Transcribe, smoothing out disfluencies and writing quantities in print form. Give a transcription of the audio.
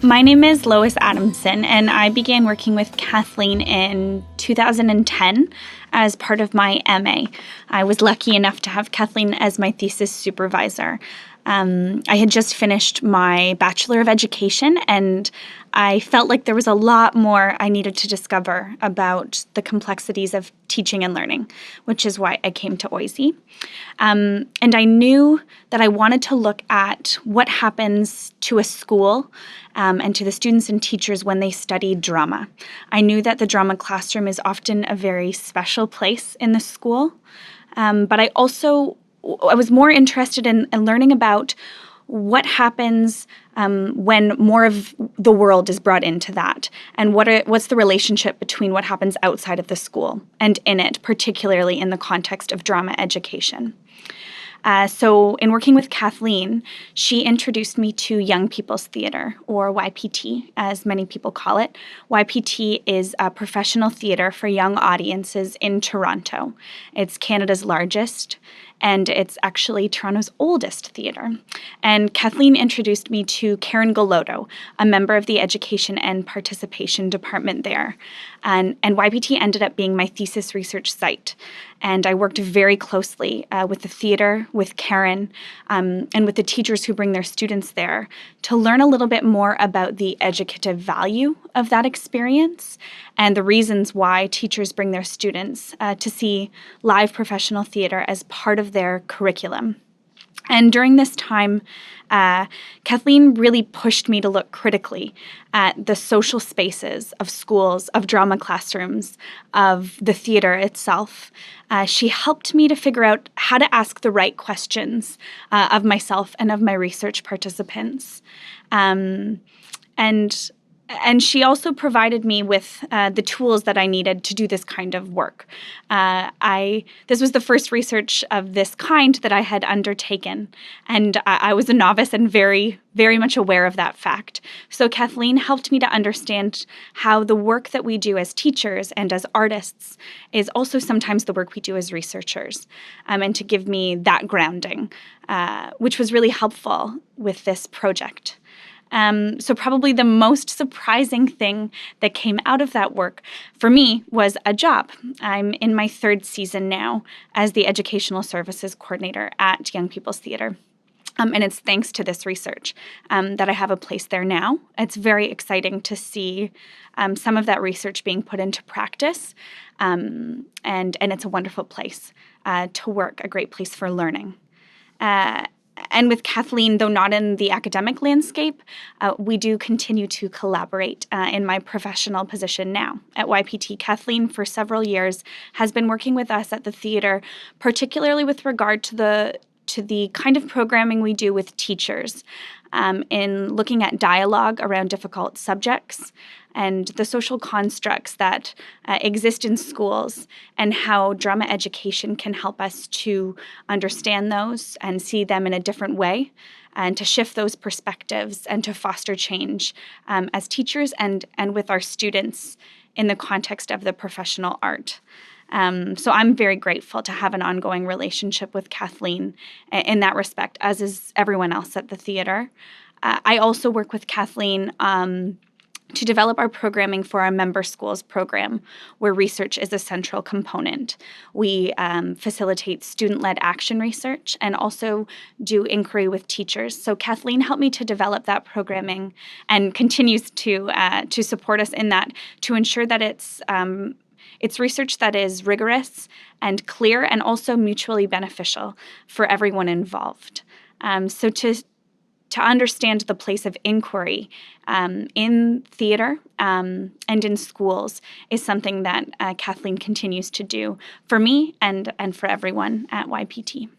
My name is Lois Adamson, and I began working with Kathleen in 2010 as part of my MA. I was lucky enough to have Kathleen as my thesis supervisor. I had just finished my Bachelor of Education, and I felt like there was a lot more I needed to discover about the complexities of teaching and learning, which is why I came to OISE. And I knew that I wanted to look at what happens to a school and to the students and teachers when they study drama. I knew that the drama classroom is often a very special place in the school, but I was more interested in learning about what happens when more of the world is brought into that, and what's the relationship between what happens outside of the school and in it, particularly in the context of drama education. So in working with Kathleen, she introduced me to Young People's Theatre, or YPT, as many people call it. YPT is a professional theatre for young audiences in Toronto. It's Canada's largest, and it's actually Toronto's oldest theatre. And Kathleen introduced me to Karen Galotto, a member of the Education and Participation Department there. And YPT ended up being my thesis research site. And I worked very closely with the theatre, with Karen, and with the teachers who bring their students there to learn a little bit more about the educative value of that experience and the reasons why teachers bring their students to see live professional theatre as part of their curriculum. And during this time, Kathleen really pushed me to look critically at the social spaces of schools, of drama classrooms, of the theater itself. She helped me to figure out how to ask the right questions of myself and of my research participants. And she also provided me with the tools that I needed to do this kind of work. This was the first research of this kind that I had undertaken, and I was a novice and very, very much aware of that fact. So Kathleen helped me to understand how the work that we do as teachers and as artists is also sometimes the work we do as researchers, and to give me that grounding, which was really helpful with this project. So probably the most surprising thing that came out of that work for me was a job. I'm in my third season now as the Educational Services Coordinator at Young People's Theatre. And it's thanks to this research that I have a place there now. It's very exciting to see some of that research being put into practice. And it's a wonderful place to work, a great place for learning. And with Kathleen, though not in the academic landscape, we do continue to collaborate in my professional position now at YPT. Kathleen, for several years, has been working with us at the theatre, particularly with regard to the kind of programming we do with teachers in looking at dialogue around difficult subjects and the social constructs that exist in schools and how drama education can help us to understand those and see them in a different way and to shift those perspectives and to foster change as teachers and with our students in the context of the professional art. So I'm very grateful to have an ongoing relationship with Kathleen in that respect, as is everyone else at the theatre. I also work with Kathleen to develop our programming for our member schools program, where research is a central component. We facilitate student-led action research and also do inquiry with teachers. So Kathleen helped me to develop that programming and continues to support us in that, to ensure that it's research that is rigorous and clear and also mutually beneficial for everyone involved. So to understand the place of inquiry in theatre and in schools is something that Kathleen continues to do for me and for everyone at YPT.